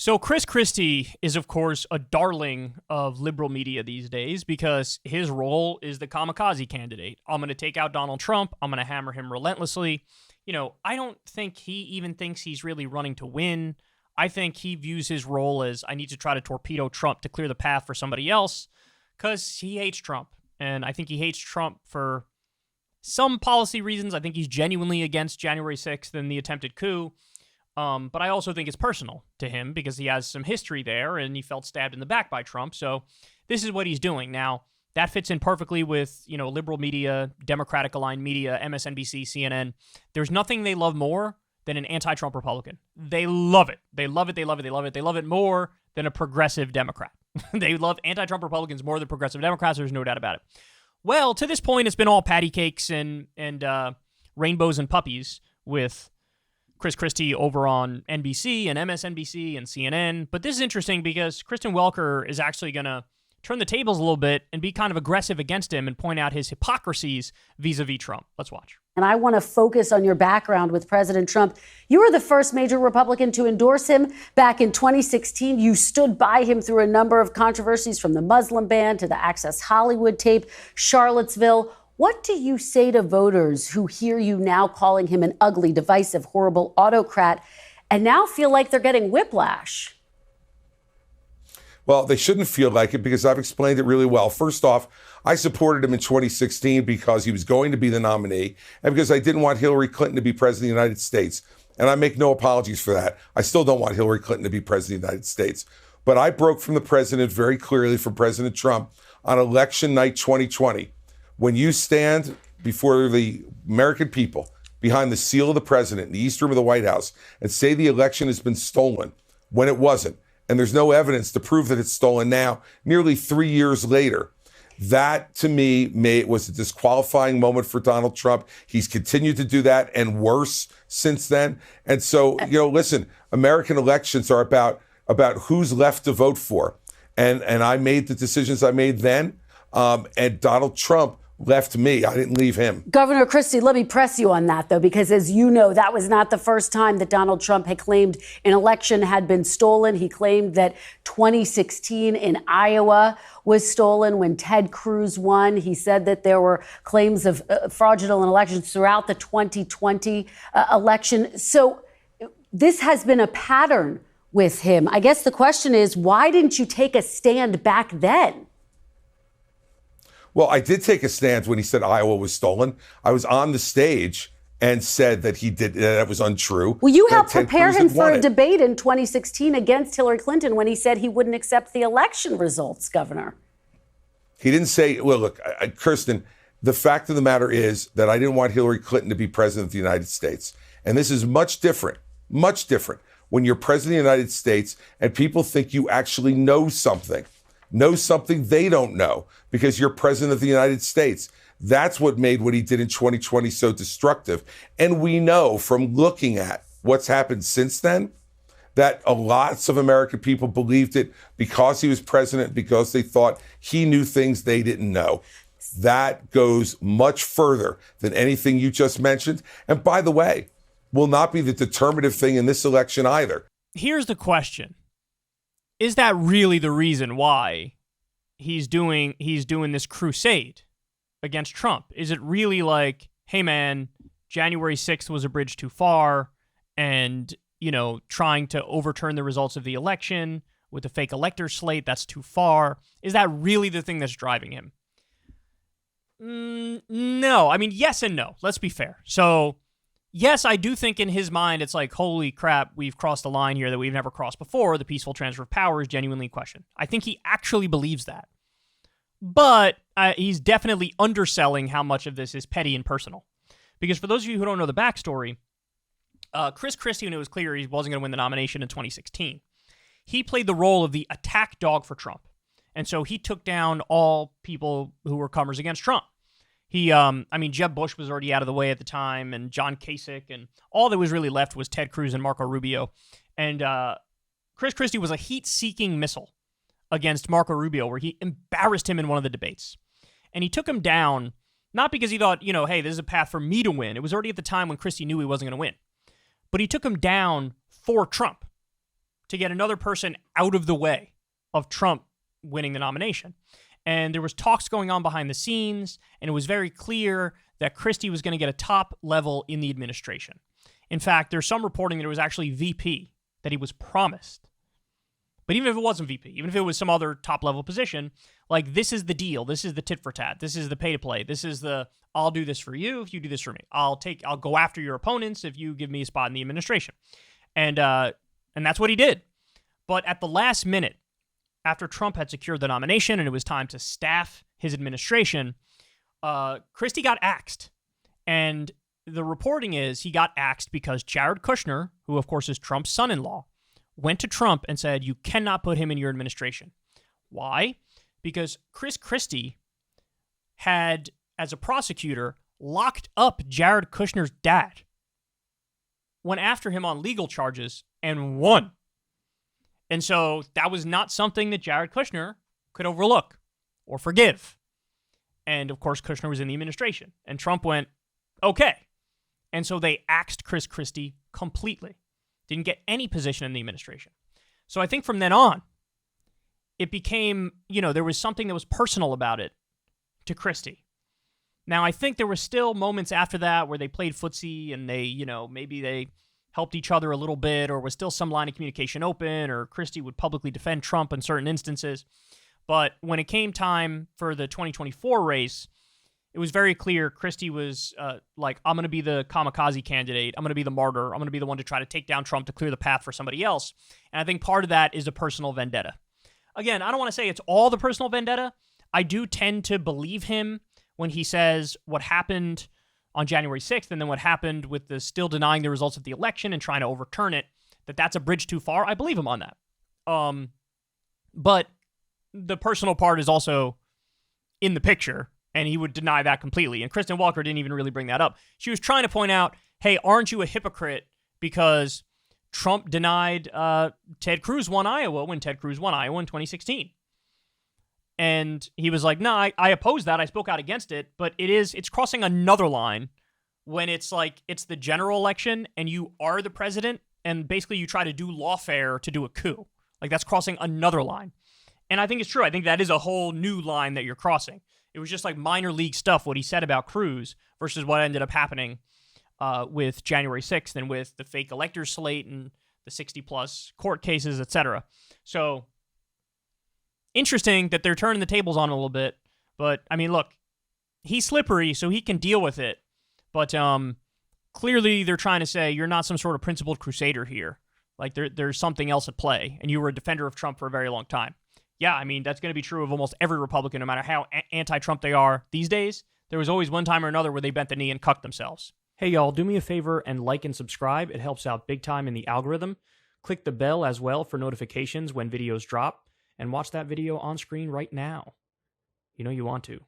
So Chris Christie is, of course, a darling of liberal media these days because his role is the kamikaze candidate. I'm going to take out Donald Trump. I'm going to hammer him relentlessly. I don't think he even thinks he's really running to win. I think he views his role as I need to try to torpedo Trump to clear the path for somebody else because he hates Trump. And I think he hates Trump for some policy reasons. I think he's genuinely against January 6th and the attempted coup. But I also think it's personal to him because he has some history there and he felt stabbed in the back by Trump. So this is what he's doing. Now, that fits in perfectly with, liberal media, Democratic-aligned media, MSNBC, CNN. There's nothing they love more than an anti-Trump Republican. They love it. They love it. They love it. They love it. They love it more than a progressive Democrat. They love anti-Trump Republicans more than progressive Democrats. There's no doubt about it. Well, to this point, it's been all patty cakes and rainbows and puppies with Chris Christie over on NBC and MSNBC and CNN. But this is interesting because Kristen Welker is actually going to turn the tables a little bit and be kind of aggressive against him and point out his hypocrisies vis-a-vis Trump. Let's watch. And I want to focus on your background with President Trump. You were the first major Republican to endorse him back in 2016. You stood by him through a number of controversies, from the Muslim ban to the Access Hollywood tape, Charlottesville. What do you say to voters who hear you now calling him an ugly, divisive, horrible autocrat and now feel like they're getting whiplash? Well, they shouldn't feel like it because I've explained it really well. First off, I supported him in 2016 because he was going to be the nominee and because I didn't want Hillary Clinton to be president of the United States. And I make no apologies for that. I still don't want Hillary Clinton to be president of the United States. But I broke from the president very clearly, from President Trump, on election night 2020. When you stand before the American people, behind the seal of the president in the East Room of the White House, and say the election has been stolen when it wasn't, and there's no evidence to prove that it's stolen now, nearly 3 years later, that to me was a disqualifying moment for Donald Trump. He's continued to do that and worse since then. And so, listen, American elections are about who's left to vote for. And I made the decisions I made then, and Donald Trump left me. I didn't leave him. Governor Christie, let me press you on that, though, because as you know, that was not the first time that Donald Trump had claimed an election had been stolen. He claimed that 2016 in Iowa was stolen when Ted Cruz won. He said that there were claims of fraudulent elections throughout the 2020 election. So this has been a pattern with him. I guess the question is, why didn't you take a stand back then? Well, I did take a stand when he said Iowa was stolen. I was on the stage and said that that was untrue. Well, you helped prepare him for a debate in 2016 against Hillary Clinton when he said he wouldn't accept the election results, Governor. He didn't say, well, look, Kirsten, the fact of the matter is that I didn't want Hillary Clinton to be president of the United States. And this is much different when you're president of the United States and people think you actually know something they don't know because you're president of the United States. That's what made what he did in 2020 so destructive. And we know from looking at what's happened since then that lots of American people believed it because he was president, because they thought he knew things they didn't know. That goes much further than anything you just mentioned. And by the way, will not be the determinative thing in this election either. Here's the question. Is that really the reason why he's doing this crusade against Trump? Is it really like, hey man, January 6th was a bridge too far and, trying to overturn the results of the election with a fake elector slate, that's too far? Is that really the thing that's driving him? No. I mean, yes and no. Let's be fair. So, yes, I do think in his mind, it's like, holy crap, we've crossed a line here that we've never crossed before. The peaceful transfer of power is genuinely questioned. I think he actually believes that. But he's definitely underselling how much of this is petty and personal. Because for those of you who don't know the backstory, Chris Christie, when it was clear he wasn't going to win the nomination in 2016, he played the role of the attack dog for Trump. And so he took down all people who were comers against Trump. Jeb Bush was already out of the way at the time, and John Kasich, and all that was really left was Ted Cruz and Marco Rubio. And Chris Christie was a heat-seeking missile against Marco Rubio, where he embarrassed him in one of the debates. And he took him down, not because he thought, hey, this is a path for me to win. It was already at the time when Christie knew he wasn't going to win. But he took him down for Trump, to get another person out of the way of Trump winning the nomination. And there was talks going on behind the scenes, and it was very clear that Christie was going to get a top level in the administration. In fact, there's some reporting that it was actually VP that he was promised. But even if it wasn't VP, even if it was some other top level position, like, this is the deal. This is the tit for tat. This is the pay to play. This is the, I'll do this for you if you do this for me. I'll go after your opponents if you give me a spot in the administration. And that's what he did. But at the last minute, after Trump had secured the nomination and it was time to staff his administration, Christie got axed. And the reporting is he got axed because Jared Kushner, who of course is Trump's son-in-law, went to Trump and said, you cannot put him in your administration. Why? Because Chris Christie had, as a prosecutor, locked up Jared Kushner's dad, went after him on legal charges, and won. And so that was not something that Jared Kushner could overlook or forgive. And of course, Kushner was in the administration. And Trump went, okay. And so they axed Chris Christie completely. Didn't get any position in the administration. So I think from then on, it became, there was something that was personal about it to Christie. Now, I think there were still moments after that where they played footsie and they, maybe they helped each other a little bit, or was still some line of communication open, or Christie would publicly defend Trump in certain instances. But when it came time for the 2024 race, it was very clear Christie was like, I'm going to be the kamikaze candidate. I'm going to be the martyr. I'm going to be the one to try to take down Trump to clear the path for somebody else. And I think part of that is a personal vendetta. Again, I don't want to say it's all the personal vendetta. I do tend to believe him when he says what happened on January 6th and then what happened with the still denying the results of the election and trying to overturn it, that's a bridge too far. I believe him on that. But the personal part is also in the picture, and he would deny that completely. And Kristen Welker didn't even really bring that up. She was trying to point out, hey, aren't you a hypocrite because Trump denied Ted Cruz won Iowa when Ted Cruz won Iowa in 2016? And he was like, no, I oppose that. I spoke out against it. But it's crossing another line when it's like it's the general election and you are the president and basically you try to do lawfare to do a coup. Like, that's crossing another line. And I think it's true. I think that is a whole new line that you're crossing. It was just like minor league stuff, what he said about Cruz versus what ended up happening with January 6th and with the fake electors slate and the 60-plus court cases, etc. So, interesting that they're turning the tables on a little bit. But, I mean, look, he's slippery, so he can deal with it. But clearly they're trying to say you're not some sort of principled crusader here. Like, there's something else at play, and you were a defender of Trump for a very long time. Yeah, I mean, that's going to be true of almost every Republican, no matter how anti-Trump they are these days. There was always one time or another where they bent the knee and cucked themselves. Hey, y'all, do me a favor and like and subscribe. It helps out big time in the algorithm. Click the bell as well for notifications when videos drop, and watch that video on screen right now. You know you want to.